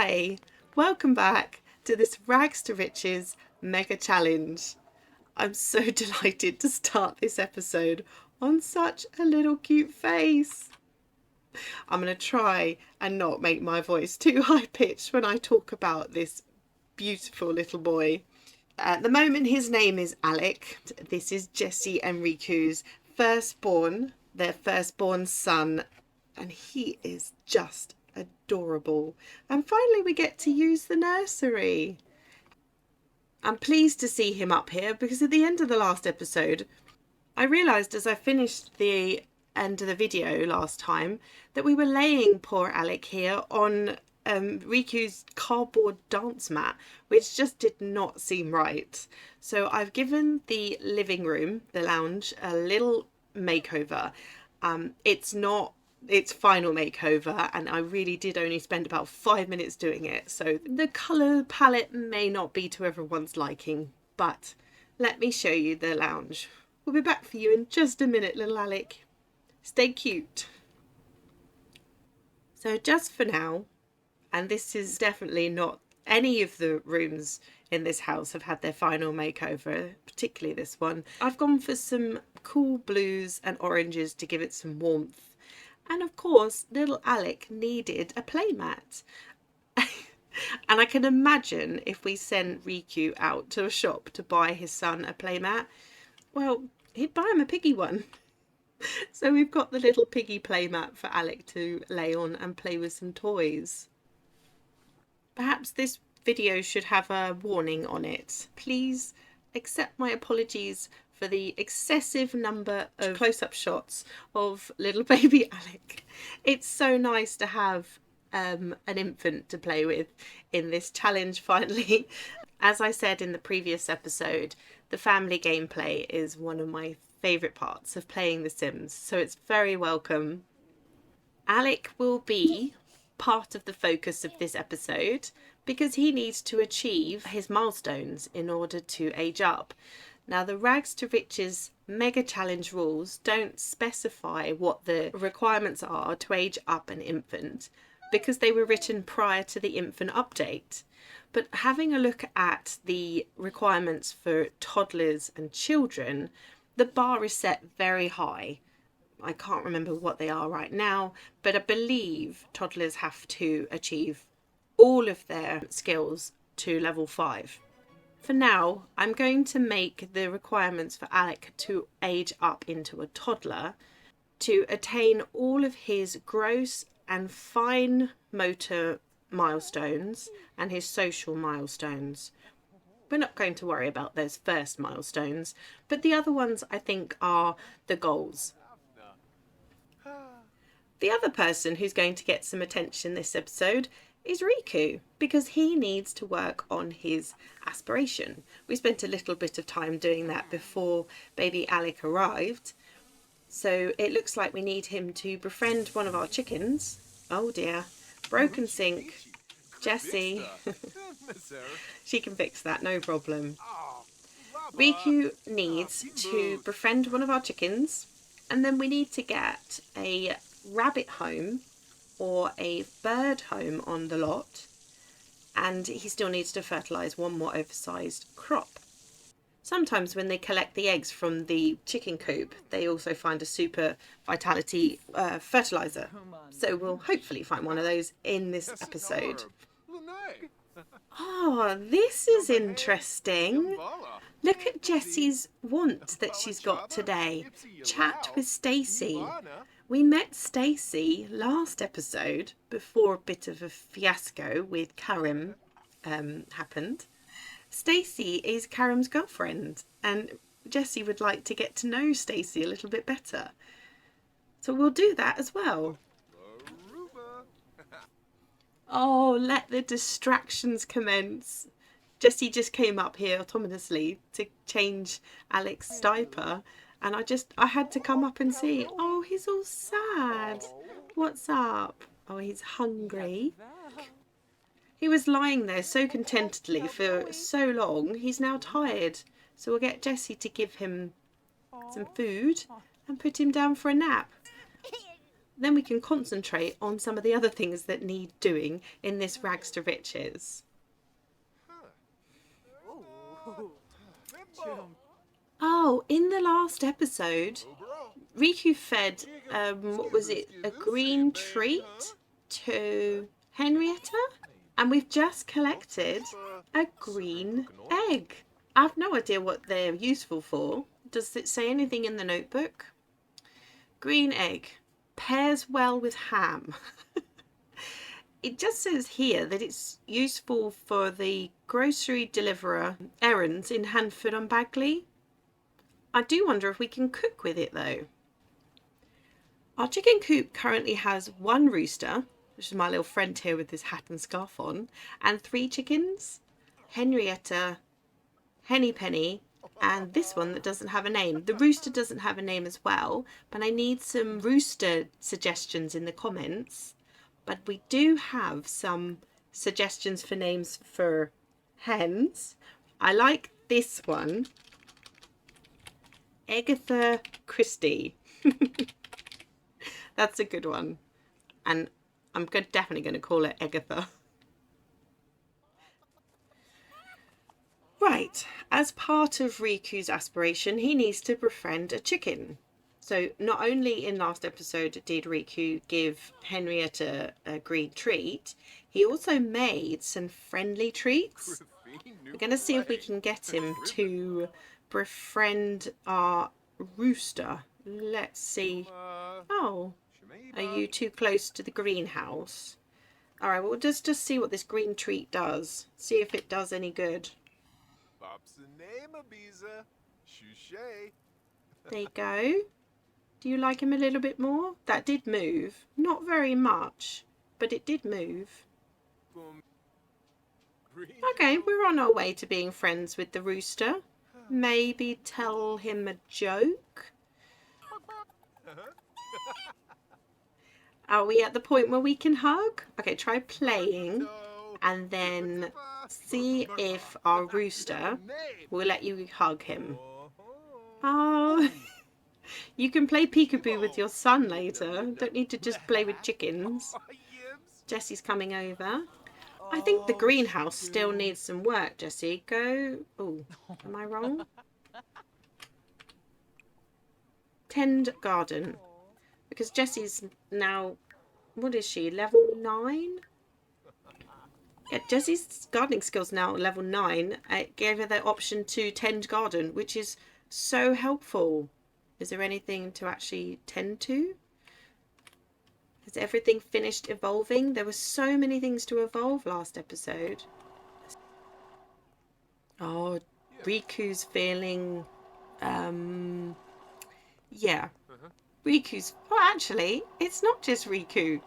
Hi, welcome back to this Rags to Riches mega challenge. I'm so delighted to start this episode on such a little cute face. I'm going to try and not make my voice too high pitched when I talk about this beautiful little boy. At the moment his name is Alec. This is Jessie and Riku's firstborn, their firstborn son, and he is just adorable. And finally we get to use the nursery. I'm pleased to see him up here because at the end of the last episode I realised as I finished the end of the video last time that we were laying poor Alec here on Riku's cardboard dance mat, which just did not seem right. So I've given the living room, the lounge, a little makeover. It's not its final makeover, and I really did only spend about 5 minutes doing it, so the colour palette may not be to everyone's liking, but let me show you the lounge. We'll be back for you in just a minute, little Alec. Stay cute. So just for now, and this is definitely not any of the rooms in this house have had their final makeover, particularly this one. I've gone for some cool blues and oranges to give it some warmth. And of course, little Alec needed a playmat. And I can imagine if we sent Riku out to a shop to buy his son a playmat, well, he'd buy him a piggy one. So we've got the little piggy playmat for Alec to lay on and play with some toys. Perhaps this video should have a warning on it. Please accept my apologies for the excessive number of close-up shots of little baby Alec. It's so nice to have an infant to play with in this challenge finally. As I said in the previous episode, the family gameplay is one of my favourite parts of playing The Sims, so it's very welcome. Alec will be part of the focus of this episode because he needs to achieve his milestones in order to age up. Now, the Rags to Riches Mega Challenge rules don't specify what the requirements are to age up an infant because they were written prior to the infant update. But having a look at the requirements for toddlers and children, the bar is set very high. I can't remember what they are right now, but I believe toddlers have to achieve all of their skills to level 5. For now, I'm going to make the requirements for Alec to age up into a toddler to attain all of his gross and fine motor milestones and his social milestones. We're not going to worry about those first milestones, but the other ones I think are the goals. The other person who's going to get some attention this episode is Riku, because he needs to work on his aspiration. We spent a little bit of time doing that before baby Alec arrived. So it looks like we need him to befriend one of our chickens. Oh dear. Broken sink. Jessie. She can fix that, no problem. Riku needs to befriend one of our chickens, and then we need to get a rabbit home or a bird home on the lot, and he still needs to fertilise one more oversized crop. Sometimes when they collect the eggs from the chicken coop, they also find a super vitality fertiliser. So we'll hopefully find one of those in this episode. Oh, this is interesting. Look at Jessie's want that she's got today. Chat with Stacey. We met Stacey last episode before a bit of a fiasco with Karim happened. Stacey is Karim's girlfriend, and Jessie would like to get to know Stacey a little bit better. So we'll do that as well. Oh, let the distractions commence. Jessie just came up here autonomously to change Alec's diaper, and I had to come up and see. Oh, he's all sad. What's up? Oh, he's hungry. He was lying there so contentedly for so long, he's now tired. So we'll get Jessie to give him some food and put him down for a nap. Then we can concentrate on some of the other things that need doing in this rags to riches. Oh, in the last episode, Riku fed, what was it, a green treat to Henrietta? And we've just collected a green egg. I've no idea what they're useful for. Does it say anything in the notebook? Green egg. Pairs well with ham. It just says here that it's useful for the grocery deliverer errands in Henford on Bagley. I do wonder if we can cook with it though. Our chicken coop currently has one rooster, which is my little friend here with his hat and scarf on, and 3 chickens. Henrietta, Henny Penny, and this one that doesn't have a name. The rooster doesn't have a name as well, but I need some rooster suggestions in the comments. But we do have some suggestions for names for hens. I like this one. Agatha Christie. That's a good one. And I'm definitely going to call it Agatha. Right, as part of Riku's aspiration, he needs to befriend a chicken. So not only in last episode did Riku give Henrietta a green treat, he also made some friendly treats. We're going to see if we can get him to befriend our rooster. Let's see. Oh, are you too close to the greenhouse? All right, we'll just see what this green treat does. See if it does any good. There you go. Do you like him a little bit more? That did move. Not very much, but it did move. Okay, we're on our way to being friends with the rooster. Maybe tell him a joke? Are we at the point where we can hug? Okay, try playing and then see if our rooster will let you hug him. Oh, you can play peekaboo with your son later. Don't need to just play with chickens. Jessie's coming over. I think the greenhouse still needs some work, Jessie. Go. Oh, am I wrong? Tend garden. Because Jessie's now, what is she, level 9? Yeah, Jessie's gardening skills now level 9. It gave her the option to tend garden, which is so helpful. Is there anything to actually tend to? Has everything finished evolving? There were so many things to evolve last episode. Oh, Riku's feeling, yeah. Riku's, well actually, it's not just Riku.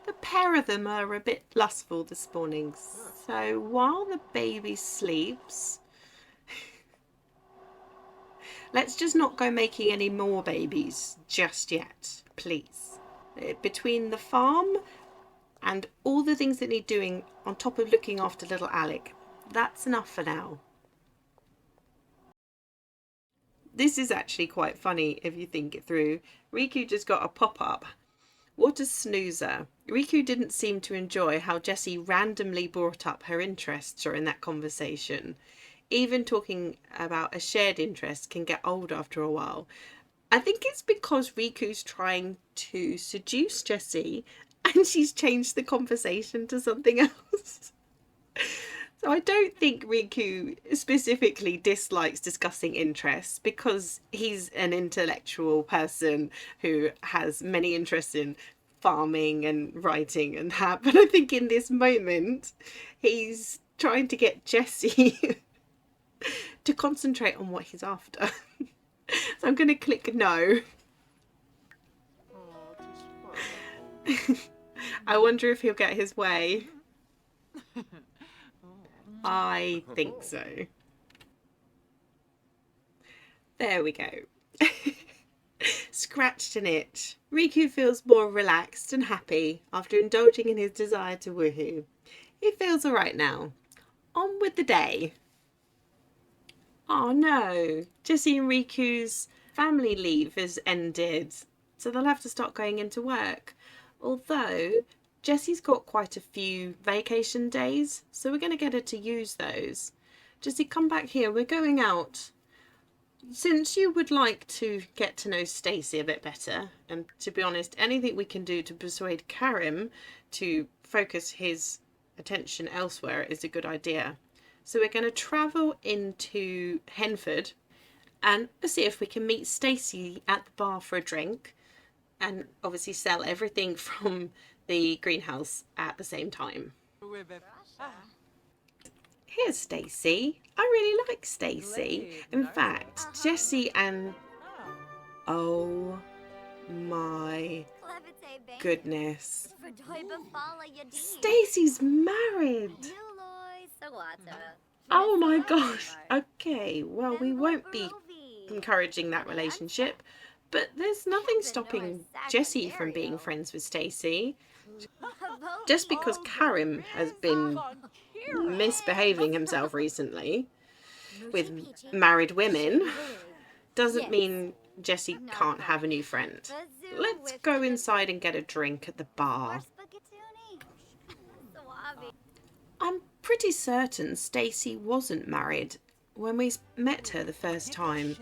The pair of them are a bit lustful this morning. So while the baby sleeps, let's just not go making any more babies just yet, please. Between the farm and all the things that need doing on top of looking after little Alec, that's enough for now. This is actually quite funny if you think it through. Riku just got a pop-up. What a snoozer. Riku didn't seem to enjoy how Jessie randomly brought up her interests during that conversation. Even talking about a shared interest can get old after a while. I think it's because Riku's trying to seduce Jessie and she's changed the conversation to something else. So I don't think Riku specifically dislikes discussing interests because he's an intellectual person who has many interests in farming and writing and that. But I think in this moment, he's trying to get Jessie to concentrate on what he's after. So I'm going to click no. I wonder if he'll get his way. I think so. There we go. Scratched an itch. Riku feels more relaxed and happy after indulging in his desire to woohoo. He feels alright now. On with the day. Oh no, Jessie and Riku's family leave has ended. so they'll have to start going into work. Although Jessie's got quite a few vacation days, so we're going to get her to use those. Jessie, come back here. We're going out. Since you would like to get to know Stacey a bit better, and to be honest, anything we can do to persuade Karim to focus his attention elsewhere is a good idea. So we're going to travel into Henford and see if we can meet Stacey at the bar for a drink, and obviously sell everything from the greenhouse at the same time. Here's Stacey. I really like Stacey. In fact, Jessie and... Oh my goodness. Stacey's married. Oh my gosh. Okay, well, we won't be encouraging that relationship, but there's nothing stopping Jessie from being friends with Stacey. Just because Karim has been misbehaving himself recently with married women doesn't mean Jessie can't have a new friend. Let's go inside and get a drink at the bar. I'm pretty certain Stacey wasn't married when we met her the first time.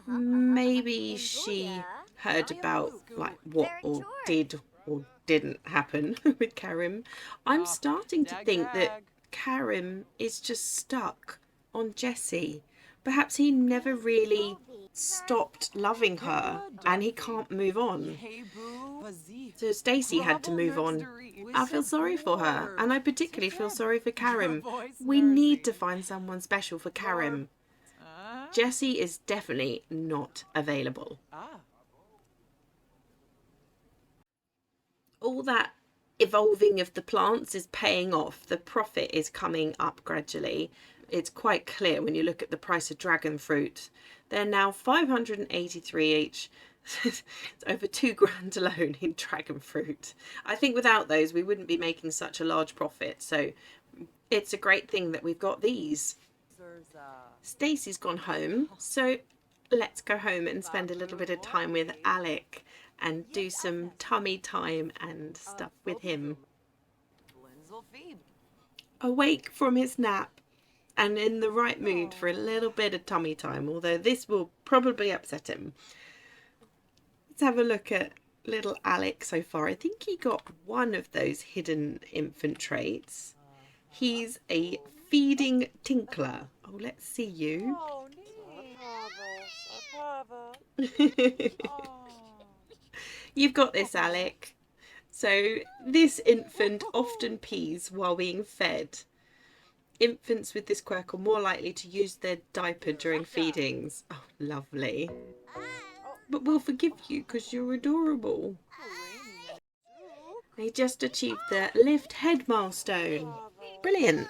Maybe she heard about like what or did or didn't happen with Karim. I'm starting to think that Karim is just stuck on Jessie. Perhaps he never really stopped loving her and he can't move on. So Stacey had to move on. I feel sorry for her, and I particularly feel sorry for Karim. We need to find someone special for Karim. Jessie is definitely not available. All that evolving of the plants is paying off. The profit is coming up gradually. It's quite clear when you look at the price of dragon fruit. They're now 583 each. It's over £2,000 alone in dragon fruit. I think without those we wouldn't be making such a large profit. So it's a great thing that we've got these. Stacey's gone home, so let's go home and spend a little bit of time with Alec and do some tummy time and stuff with him. Awake from his nap and in the right mood for a little bit of tummy time, although this will probably upset him. Let's have a look at little Alec so far. I think he got one of those hidden infant traits. He's a feeding tinkler. Oh, let's see you. You've got this, Alec. So this infant often pees while being fed. Infants with this quirk are more likely to use their diaper during feedings. Oh, lovely. But we'll forgive you because you're adorable. They just achieved the lift head milestone. Brilliant.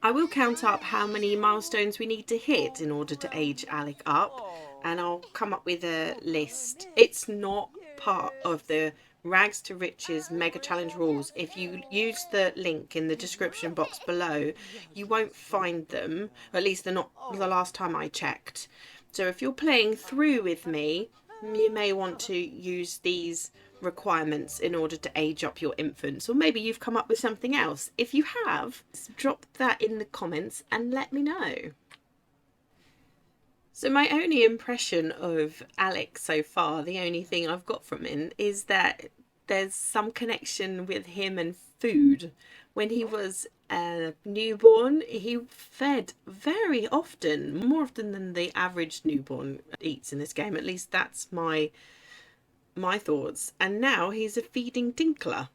I will count up how many milestones we need to hit in order to age Alec up, and I'll come up with a list. It's not part of the Rags to Riches Mega Challenge rules. If you use the link in the description box below, you won't find them. Or at least they're not the last time I checked. So if you're playing through with me, you may want to use these requirements in order to age up your infants, or maybe you've come up with something else. If you have, drop that in the comments and let me know. So my only impression of Alec so far, the only thing I've got from him, is that there's some connection with him and food. When he was a newborn, he fed very often, more often than the average newborn eats in this game. At least that's my thoughts. And now he's a feeding tinkler.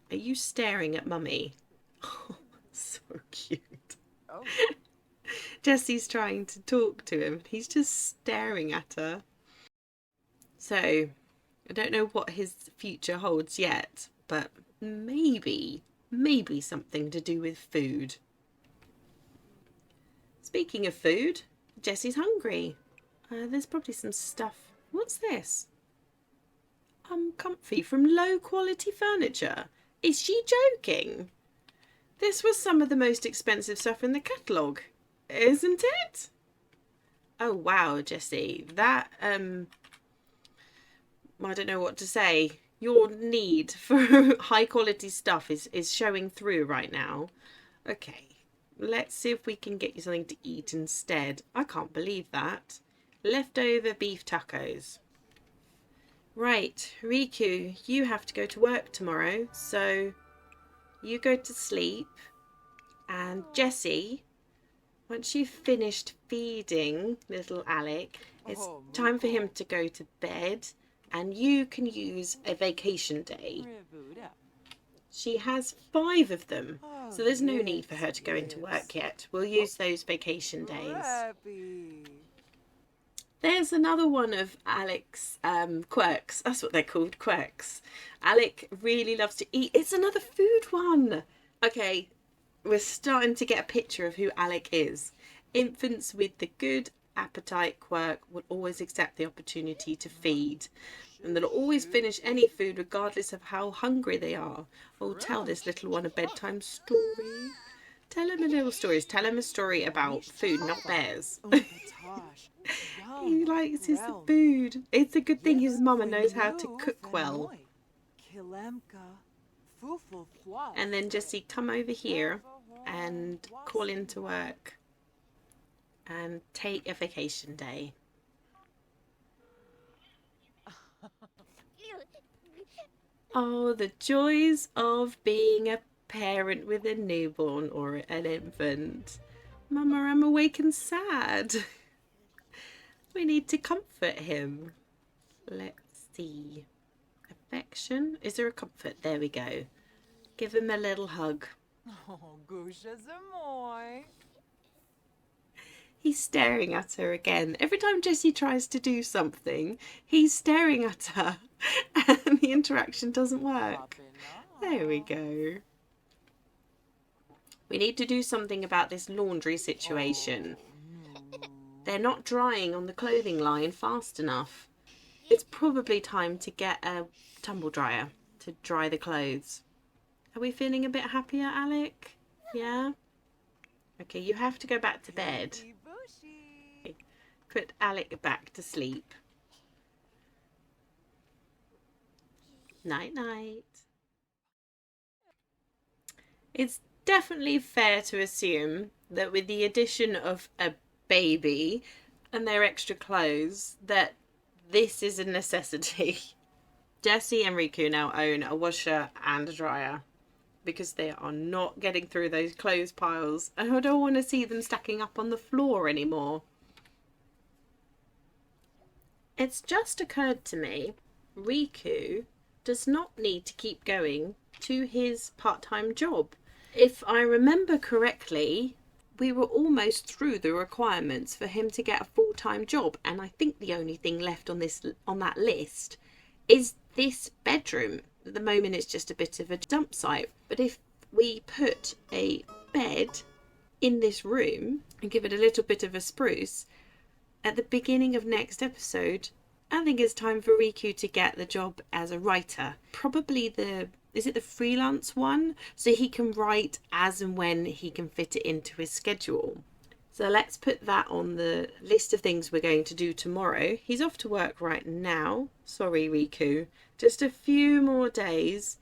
Are you staring at Mummy? Oh, so cute. Oh. Jessie's trying to talk to him. He's just staring at her. So, I don't know what his future holds yet, but maybe something to do with food. Speaking of food, Jessie's hungry. There's probably some stuff. What's this? Comfy from low quality furniture. Is she joking? This was some of the most expensive stuff in the catalogue, isn't it? Oh wow, Jessie, that I don't know what to say. Your need for high quality stuff is showing through right now. Okay, let's see if we can get you something to eat instead. I can't believe that. Leftover beef tacos. Right, Riku, you have to go to work tomorrow, so you go to sleep. And Jessie, once you've finished feeding little Alec, it's time for him to go to bed, and you can use a vacation day. She has 5 of them, so there's no need for her to go into work yet. We'll use those vacation days. There's another one of Alec's quirks. That's what they're called, quirks. Alec really loves to eat. It's another food one. Okay, we're starting to get a picture of who Alec is. Infants with the good appetite quirk will always accept the opportunity to feed. And they'll always finish any food regardless of how hungry they are. Oh, tell this little one a bedtime story. Tell him a little story. Tell him a story about food, not bears. He likes his food. It's a good thing his mama knows how to cook well. And then Jessie, come over here and call into work and take a vacation day. Oh, the joys of being a parent with a newborn or an infant. Mama, I'm awake and sad. We need to comfort him. Let's see. Affection. Is there a comfort? There we go. Give him a little hug. He's staring at her again. Every time Jessie tries to do something, he's staring at her and the interaction doesn't work. There we go. We need to do something about this laundry situation. They're not drying on the clothing line fast enough. It's probably time to get a tumble dryer to dry the clothes. Are we feeling a bit happier, Alec? Yeah? Okay, you have to go back to bed. Put Alec back to sleep. Night night. It's definitely fair to assume that with the addition of a baby and their extra clothes, that this is a necessity. Jessie and Riku now own a washer and a dryer because they are not getting through those clothes piles, and I don't want to see them stacking up on the floor anymore. It's just occurred to me, Riku does not need to keep going to his part-time job. If I remember correctly, we were almost through the requirements for him to get a full-time job, and I think the only thing left on that list is this bedroom. At the moment it's just a bit of a dump site, but if we put a bed in this room and give it a little bit of a spruce, at the beginning of next episode, I think it's time for Riku to get the job as a writer. Probably is it the freelance one? So he can write as and when he can fit it into his schedule. So let's put that on the list of things we're going to do tomorrow. He's off to work right now. Sorry, Riku. Just a few more days.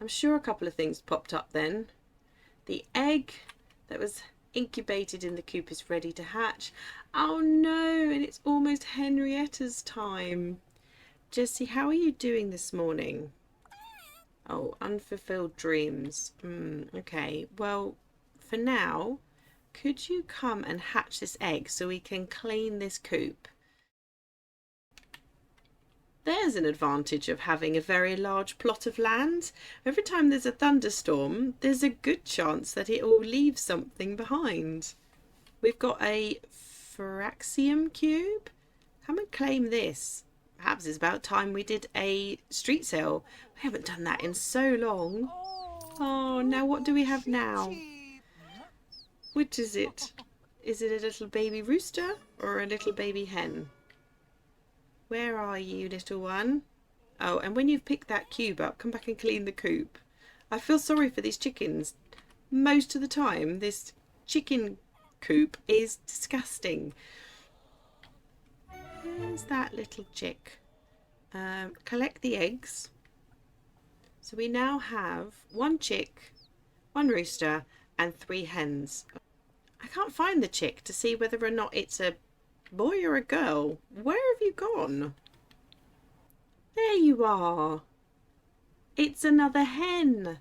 I'm sure a couple of things popped up then. The egg that was incubated in the coop is ready to hatch. Oh no, and it's almost Henrietta's time. Jessie, how are you doing this morning? Oh, unfulfilled dreams. Okay, well, for now, could you come and hatch this egg so we can clean this coop? There's an advantage of having a very large plot of land. Every time there's a thunderstorm, there's a good chance that it will leave something behind. We've got a Firaxium cube. Come and claim this. Perhaps it's about time we did a street sale. We haven't done that in so long. Oh, now what do we have now? Which is it? Is it a little baby rooster or a little baby hen? Where are you, little one? Oh, and when you've picked that cube up, come back and clean the coop. I feel sorry for these chickens. Most of the time, this chicken coop is disgusting. Where's that little chick? Collect the eggs. So we now have 1 chick, 1 rooster, and 3 hens. I can't find the chick to see whether or not it's a boy or a girl. Where have you gone? There you are. It's another hen.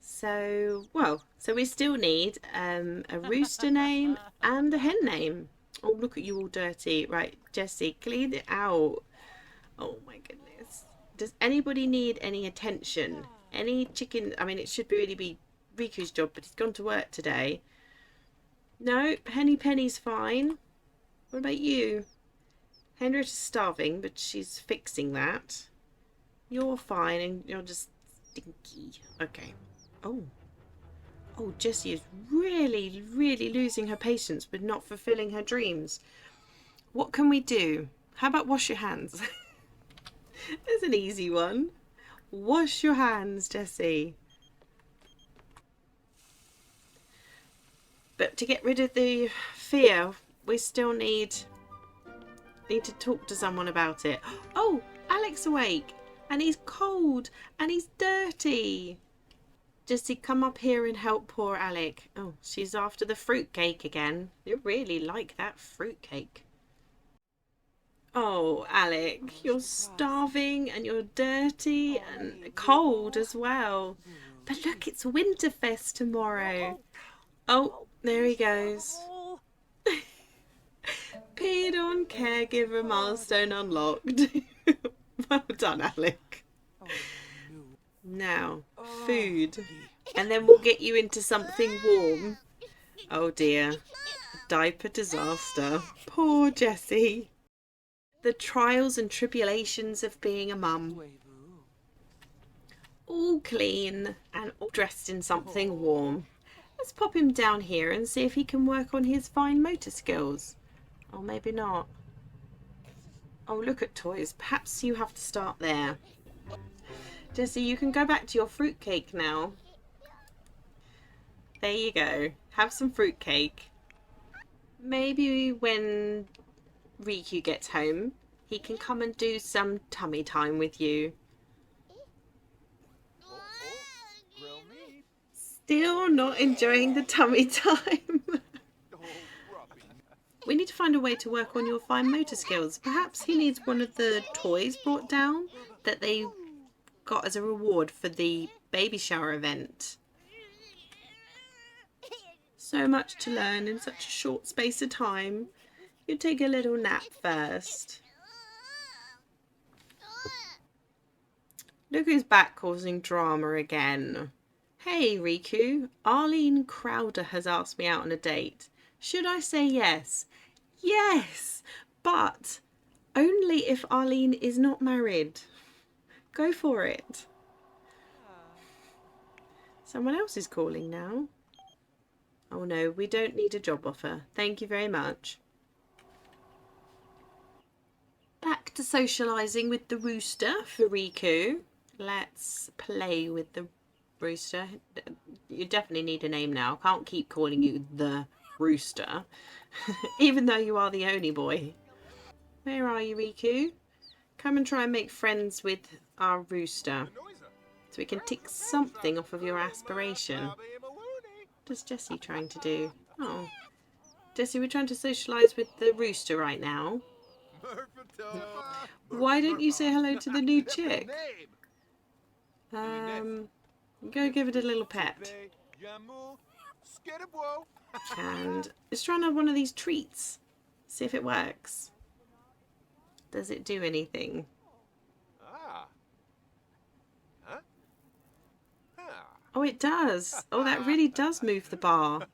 So we still need a rooster name and a hen name. Oh, look at you all dirty. Right, Jessie, clean it out. Oh my goodness. Does anybody need any attention? Any chicken? I mean, it should really be Riku's job, but he's gone to work today. No, Henny Penny's fine. What about you? Henrietta's starving, but she's fixing that. You're fine, and you're just stinky. Okay. Oh. Oh, Jessie is really, really losing her patience with not fulfilling her dreams. What can we do? How about wash your hands? There's an easy one. Wash your hands, Jessie. But to get rid of the fear, we still need to talk to someone about it. Oh, Alec's awake. And he's cold. And he's dirty. Jessie, come up here and help poor Alec. Oh, she's after the fruitcake again. You really like that fruitcake. Oh, Alec, you're starving and you're dirty and cold as well. But look, it's Winterfest tomorrow. Oh, there he goes. Peed on caregiver milestone unlocked. Well done, Alec. Now, food. And then we'll get you into something warm. Oh dear. Diaper disaster. Poor Jessie. The trials and tribulations of being a mum. All clean and all dressed in something warm. Let's pop him down here and see if he can work on his fine motor skills. Or maybe not. Oh, look at toys. Perhaps you have to start there. Jessie, you can go back to your fruitcake now. There you go. Have some fruitcake. Maybe when Riku gets home, he can come and do some tummy time with you. Still not enjoying the tummy time. We need to find a way to work on your fine motor skills. Perhaps he needs one of the toys brought down that they got as a reward for the baby shower event. So much to learn in such a short space of time. You take a little nap first. Look who's back causing drama again. Hey Riku, Arlene Crowder has asked me out on a date. Should I say yes? Yes, but only if Arlene is not married. Go for it. Someone else is calling now. Oh no, we don't need a job offer. Thank you very much. Back to socializing with the rooster for Riku. Let's play with the rooster. You definitely need a name now. Can't keep calling you the rooster. Even though you are the only boy. Where are you, Riku? Come and try and make friends with our rooster. So we can tick something off of your aspiration. What's Jessie trying to do? Oh. Jessie, we're trying to socialise with the rooster right now. Why don't you say hello to the new chick? Go give it a little pet. And let's try and have one of these treats. See if it works. Does it do anything? Oh, it does. Oh, that really does move the bar.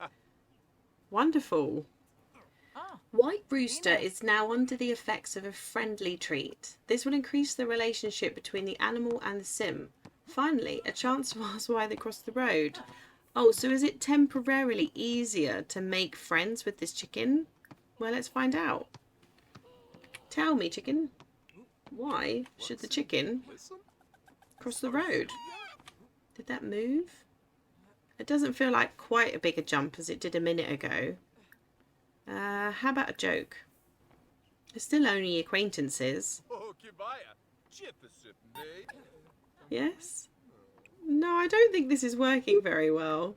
Wonderful. White Rooster is now under the effects of a friendly treat. This will increase the relationship between the animal and the sim. Finally, a chance to ask why they crossed the road. Oh, so is it temporarily easier to make friends with this chicken? Well, let's find out. Tell me, chicken. Why should the chicken cross the road? Did that move? It doesn't feel like quite a bigger jump as it did a minute ago. How about a joke? They're still only acquaintances. Yes? No, I don't think this is working very well.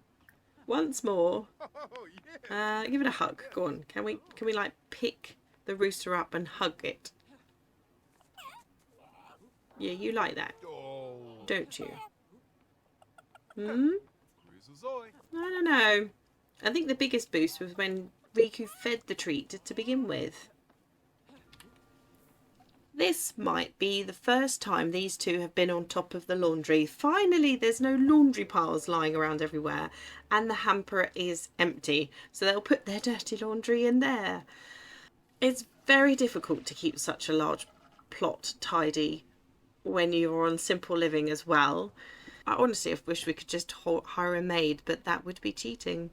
Once more. Give it a hug. Go on. Can we like pick the rooster up and hug it? Yeah, you like that, don't you? Hmm? I don't know. I think the biggest boost was when Riku fed the treat to begin with. This might be the first time these two have been on top of the laundry. Finally, there's no laundry piles lying around everywhere, and the hamper is empty, so they'll put their dirty laundry in there. It's very difficult to keep such a large plot tidy when you're on simple living as well. I honestly wish we could just hire a maid, but that would be cheating.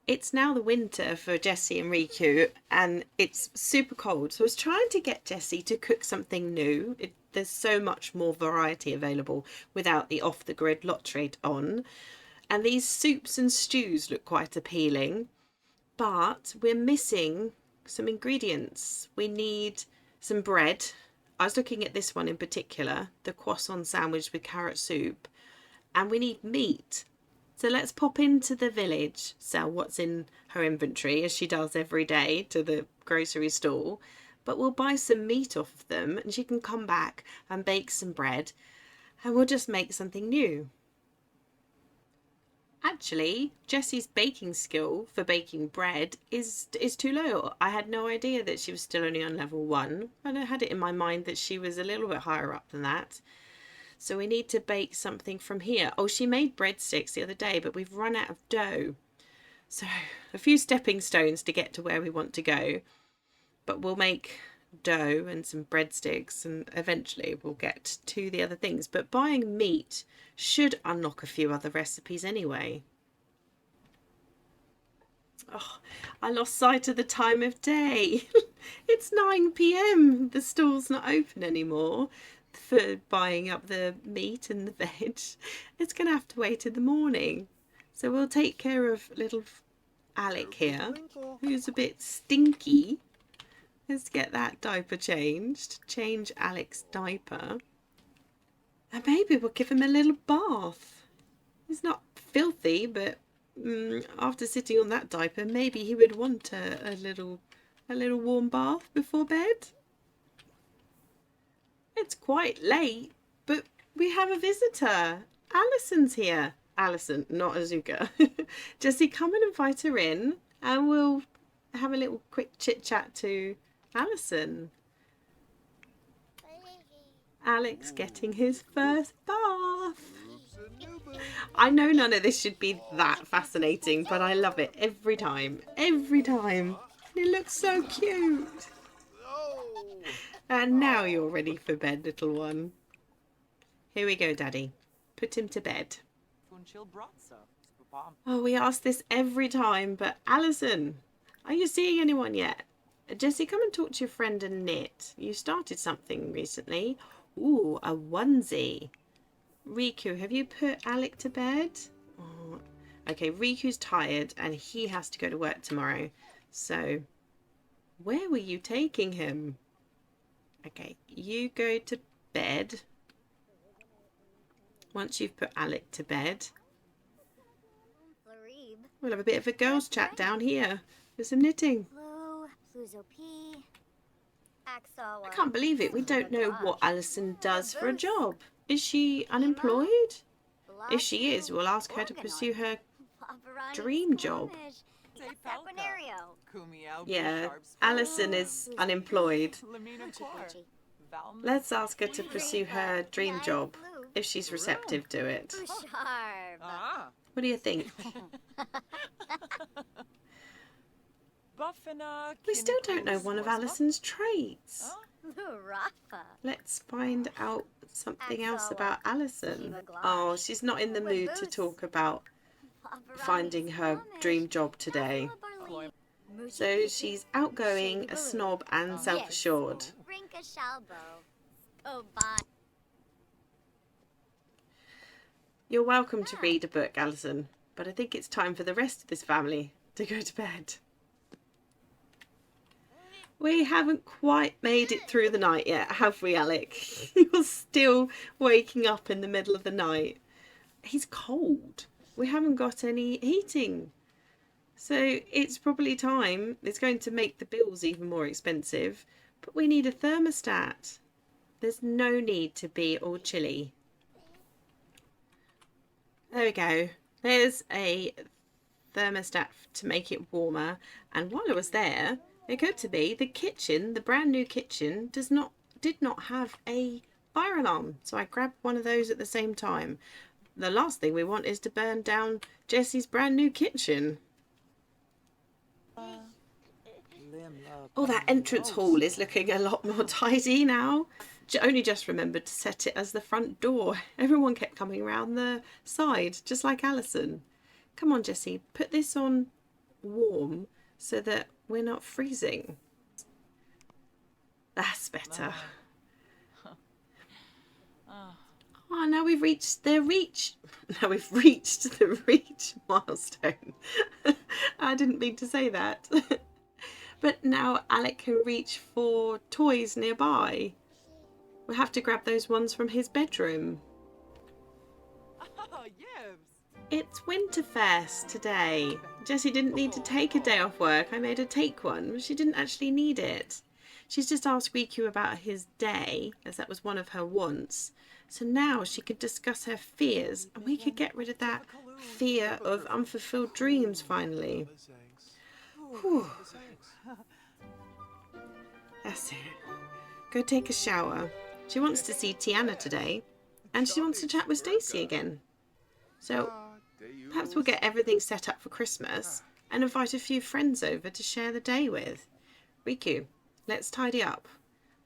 It's now the winter for Jessie and Riku, and it's super cold. So I was trying to get Jessie to cook something new. There's so much more variety available without the off-the-grid lot rate on. And these soups and stews look quite appealing, but we're missing some ingredients. We need some bread. I was looking at this one in particular, the croissant sandwich with carrot soup, and we need meat. So let's pop into the village, sell what's in her inventory, as she does every day, to the grocery store. But we'll buy some meat off of them, and she can come back and bake some bread, and we'll just make something new. Actually, Jessie's baking skill for baking bread is too low. I had no idea that she was still only on level 1. I had it in my mind that she was a little bit higher up than that. So we need to bake something from here. Oh, she made breadsticks the other day, but we've run out of dough. So a few stepping stones to get to where we want to go. But we'll make dough and some breadsticks, and eventually we'll get to the other things. But buying meat should unlock a few other recipes anyway. Oh, I lost sight of the time of day. It's 9 p.m. The store's not open anymore for buying up the meat and the veg. It's going to have to wait in the morning. So we'll take care of little Alec here, who's a bit stinky. Let's get that diaper changed. Change Alec's diaper. And maybe we'll give him a little bath. He's not filthy, but after sitting on that diaper, maybe he would want a little warm bath before bed. It's quite late, but we have a visitor. Alison's here. Alison, not Azuka. Jessie, come and invite her in, and we'll have a little quick chit chat to Alison. Alec's getting his first bath. I know none of this should be that fascinating, but I love it every time. Every time. It looks so cute. And now you're ready for bed, little one. Here we go, Daddy. Put him to bed. Oh, we ask this every time, but Alison, are you seeing anyone yet? Jessie, come and talk to your friend and knit. You started something recently. Ooh, a onesie. Riku, have you put Alec to bed? Oh, okay, Riku's tired and he has to go to work tomorrow. So, where were you taking him? Okay, you go to bed. Once you've put Alec to bed, we'll have a bit of a girls' chat down here with some knitting. I can't believe it. We don't know what Alison does for a job. Is she unemployed? If she is, we'll ask her to pursue her dream job. Yeah, Alison is unemployed. Let's ask her to pursue her dream job if she's receptive to it. What do you think? We still don't know one of Alison's traits. Let's find out something else about Alison. Oh, she's not in the mood to talk about finding her dream job today. So she's outgoing, a snob, and self-assured. You're welcome to read a book, Alison, but I think it's time for the rest of this family to go to bed. We haven't quite made it through the night yet, have we, Alec? You're still waking up in the middle of the night. He's cold. We haven't got any heating. So it's probably time. It's going to make the bills even more expensive. But we need a thermostat. There's no need to be all chilly. There we go. There's a thermostat to make it warmer. And while I was there, it occurred to me the kitchen, the brand new kitchen, did not have a fire alarm. So I grabbed one of those at the same time. The last thing we want is to burn down Jessie's brand new kitchen. Oh, that entrance hall is looking a lot more tidy now. Only just remembered to set it as the front door. Everyone kept coming around the side, just like Alison. Come on, Jessie, put this on warm so that we're not freezing. That's better. Oh, now we've reached the reach. Now we've reached the reach milestone. I didn't mean to say that. But now Alec can reach for toys nearby. We'll have to grab those ones from his bedroom. It's Winterfest today. Jessie didn't need to take a day off work. I made her take one, but she didn't actually need it. She's just asked Riku about his day, as that was one of her wants. So now she could discuss her fears, and we could get rid of that fear of unfulfilled dreams finally. Whew. That's it. Go take a shower. She wants to see Tiana today, and she wants to chat with Stacey again. So perhaps we'll get everything set up for Christmas and invite a few friends over to share the day with. Riku, let's tidy up.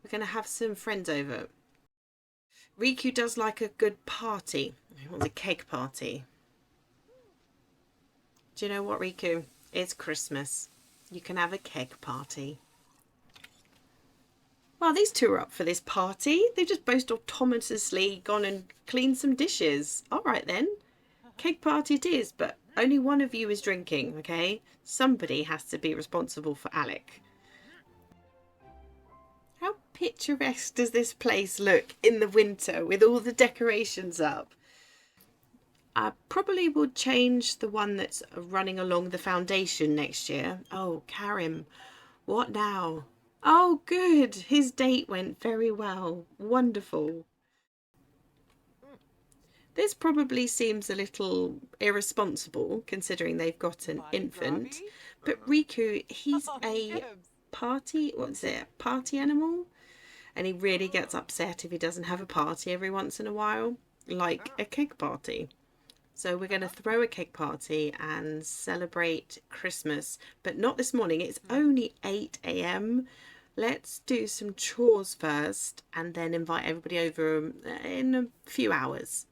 We're going to have some friends over. Riku does like a good party. He wants a cake party. Do you know what, Riku? It's Christmas. You can have a cake party. Well, these two are up for this party. They've just both autonomously gone and cleaned some dishes. All right then. Cake party it is, but only one of you is drinking, okay? Somebody has to be responsible for Alec. How picturesque does this place look in the winter with all the decorations up? I probably will change the one that's running along the foundation next year. Oh, Karim, what now? Oh, good. His date went very well. Wonderful. This probably seems a little irresponsible considering they've got an infant. But Riku, he's a party animal? And he really gets upset if he doesn't have a party every once in a while, like a cake party. So we're going to throw a cake party and celebrate Christmas, but not this morning. It's only 8 a.m. Let's do some chores first and then invite everybody over in a few hours.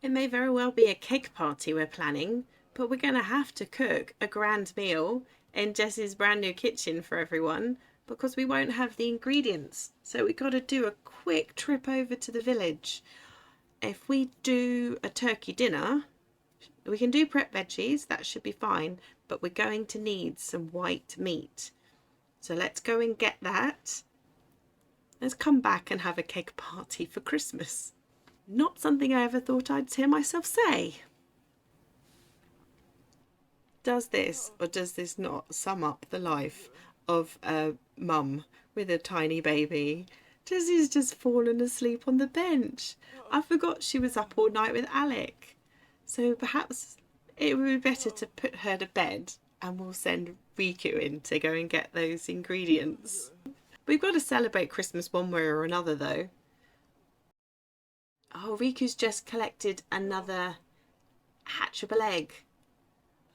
It may very well be a cake party we're planning, but we're going to have to cook a grand meal in Jessie's brand new kitchen for everyone because we won't have the ingredients. So we've got to do a quick trip over to the village. If we do a turkey dinner, we can do prep veggies, that should be fine, but we're going to need some white meat. So let's go and get that. Let's come back and have a cake party for Christmas. Not something I ever thought I'd hear myself say. Does this or does this not sum up the life of a mum with a tiny baby? Jessie's just fallen asleep on the bench. I forgot she was up all night with Alec. So perhaps it would be better to put her to bed and we'll send Riku in to go and get those ingredients. We've got to celebrate Christmas one way or another though. Oh, Riku's just collected another hatchable egg.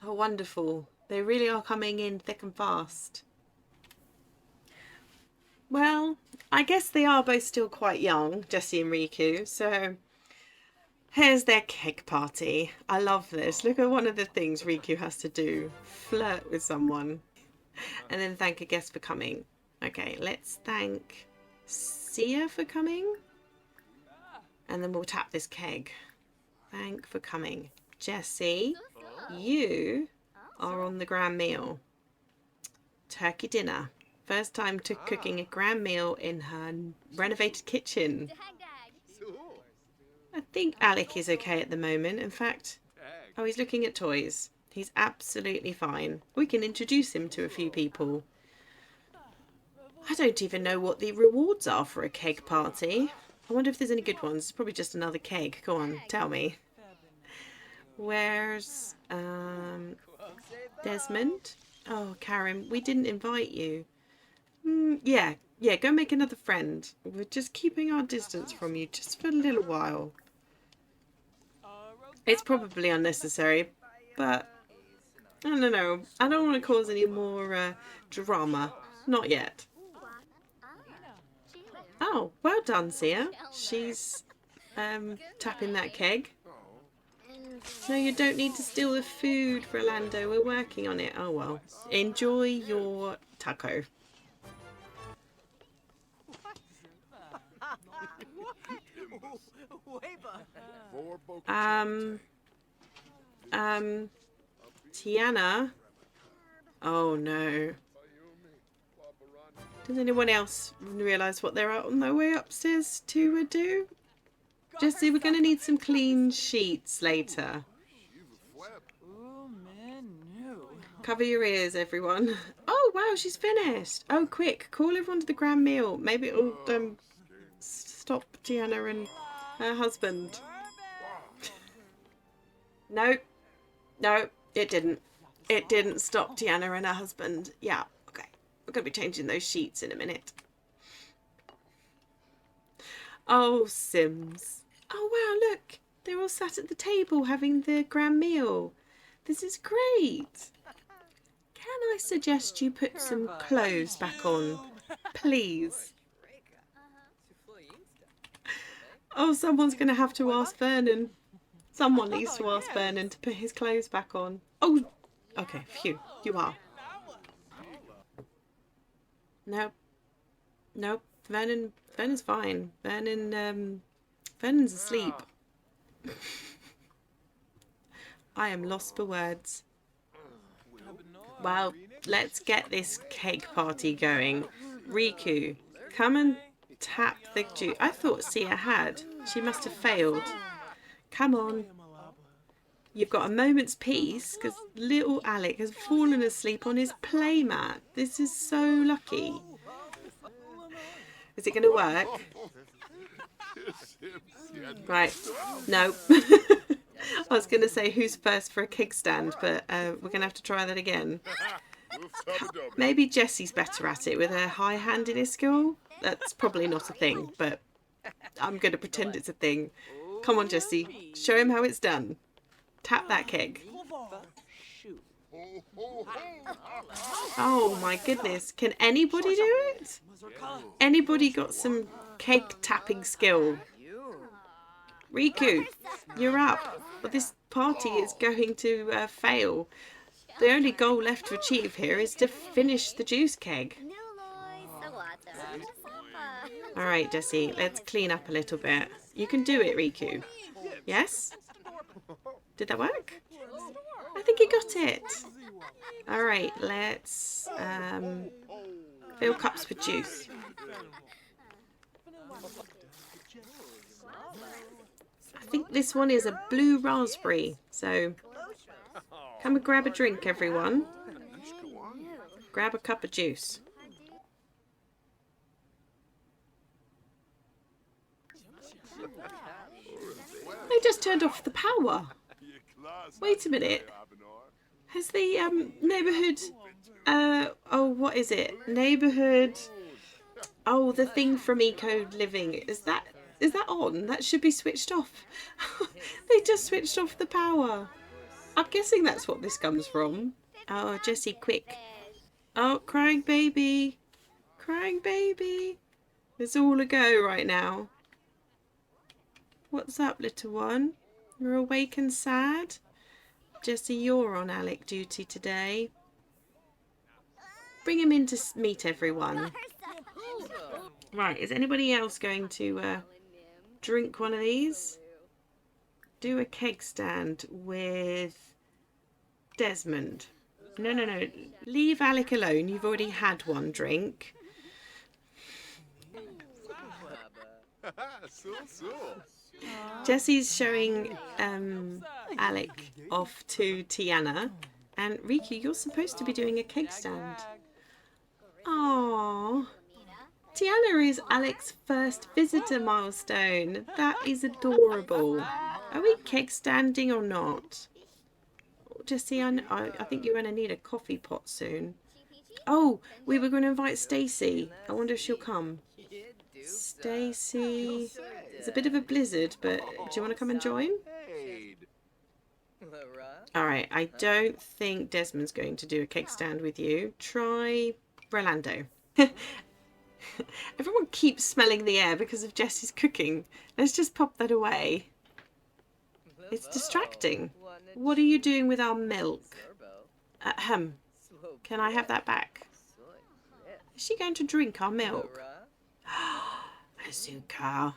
Oh, wonderful. They really are coming in thick and fast. Well, I guess they are both still quite young, Jessie and Riku, so here's their cake party. I love this. Look at one of the things Riku has to do. Flirt with someone and then thank a guest for coming. Okay, let's thank Sia for coming. And then we'll tap this keg. Thank for coming. Jessie, you are on the grand meal. turkey dinner. First time to cooking a grand meal in her renovated kitchen. I think Alec is okay at the moment. In fact, oh, he's looking at toys. He's absolutely fine. We can introduce him to a few people. I don't even know what the rewards are for a keg party. I wonder if there's any good ones. It's probably just another keg. Go on, tell me. Where's Desmond? Oh, Karen, we didn't invite you. Yeah, go make another friend. We're just keeping our distance from you just for a little while. It's probably unnecessary, but I don't know. I don't want to cause any more drama. Not yet. Oh, well done, Sia. She's tapping that keg. No, you don't need to steal the food, Rolando. We're working on it. Oh, well. Enjoy your taco. Tiana. Oh, no. Does anyone else realise what they're on their way upstairs to do? Jesse, we're going to need some clean sheets later. Cover your ears, everyone. Oh, wow, she's finished. Oh, quick, call everyone to the grand meal. Maybe it'll stop Tiana and her husband. No, it didn't. It didn't stop Tiana and her husband. Yeah, okay. We're going to be changing those sheets in a minute. Oh, Sims. Oh, wow, look. They're all sat at the table having the grand meal. This is great. Can I suggest you put some clothes back on, please? Oh, someone's going to have to ask Vernon. Someone needs to ask Vernon to put his clothes back on. Oh, okay, phew, you are. Nope, Vernon's fine. Vernon's asleep. I am lost for words. Well, let's get this cake party going. Riku, come and tap the juice. I thought Sia had. She must have failed. Come on. You've got a moment's peace because little Alec has fallen asleep on his playmat. This is so lucky. Is it going to work? Right. No. I was going to say who's first for a kickstand, but we're going to have to try that again. Maybe Jessie's better at it with her high hand in his school. That's probably not a thing, but I'm going to pretend it's a thing. Come on, Jessie. Show him how it's done. Tap that keg. Oh my goodness. Can anybody do it? Anybody got some keg tapping skill? Riku, you're up. But this party is going to fail. The only goal left to achieve here is to finish the juice keg. Alright, Jessie, let's clean up a little bit. You can do it, Riku. Yes? Did that work? I think he got it. Alright, let's fill cups with juice. I think this one is a blue raspberry, so come and grab a drink, everyone. Grab a cup of juice. They just turned off the power. Wait a minute. Has the neighbourhood... oh, what is it? Neighbourhood... Oh, the thing from Eco Living. Is that on? That should be switched off. They just switched off the power. I'm guessing that's what this comes from. Oh, Jessie, quick. Oh, crying baby. Crying baby. It's all a go right now. What's up, little one? You're awake and sad? Jessie, you're on Alec duty today. Bring him in to meet everyone. Right, is anybody else going to drink one of these? Do a keg stand with Desmond. No, no, no. Leave Alec alone. You've already had one drink. Jesse's showing Alec off to Tiana. And Riku, you're supposed to be doing a cake stand. Aww. Tiana is Alec's first visitor milestone. That is adorable. Are we cake standing or not? Jesse, I think you're going to need a coffee pot soon. Oh, we were going to invite Stacey. I wonder if she'll come. Stacey. It's a bit of a blizzard, but do you want to come and join? Alright, I don't think Desmond's going to do a cake stand with you. Try Rolando. Everyone keeps smelling the air because of Jesse's cooking. Let's just pop that away. It's distracting. What are you doing with our milk? Can I have that back? Is she going to drink our milk? Azuka.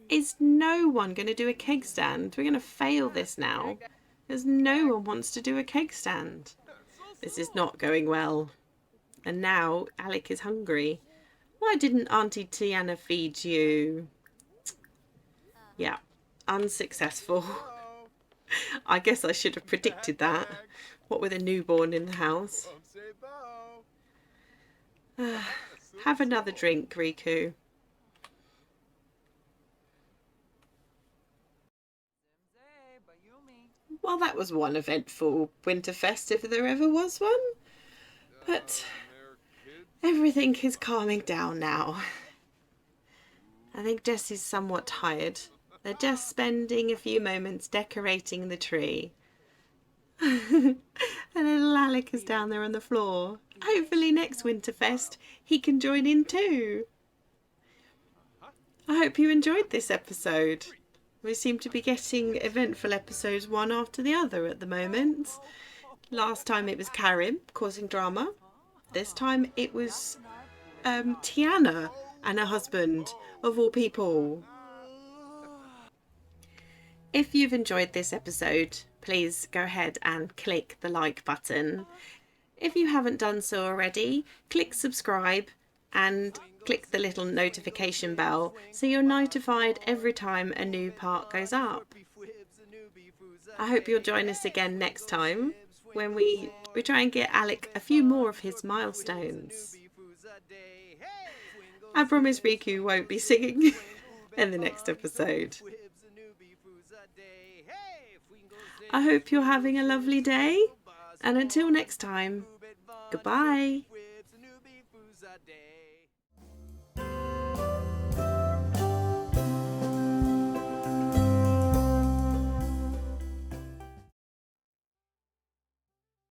Is no one going to do a cake stand? We're going to fail this now. Because no one wants to do a cake stand. This is not going well. And now Alec is hungry. Why didn't Auntie Tiana feed you? Yeah, unsuccessful. I guess I should have predicted that. What with a newborn in the house. Have another drink, Riku. Well, that was one eventful Winterfest if there ever was one. But everything is calming down now. I think Jesse's somewhat tired. They're just spending a few moments decorating the tree. And little Alec is down there on the floor. Hopefully next Winterfest he can join in too. I hope you enjoyed this episode. We seem to be getting eventful episodes one after the other at the moment. Last time it was Karim causing drama. This time it was Tiana and her husband, of all people. If you've enjoyed this episode, please go ahead and click the like button. If you haven't done so already, click subscribe and click the little notification bell so you're notified every time a new part goes up. I hope you'll join us again next time when we try and get Alec a few more of his milestones. I promise Riku won't be singing in the next episode. I hope you're having a lovely day, and until next time, goodbye.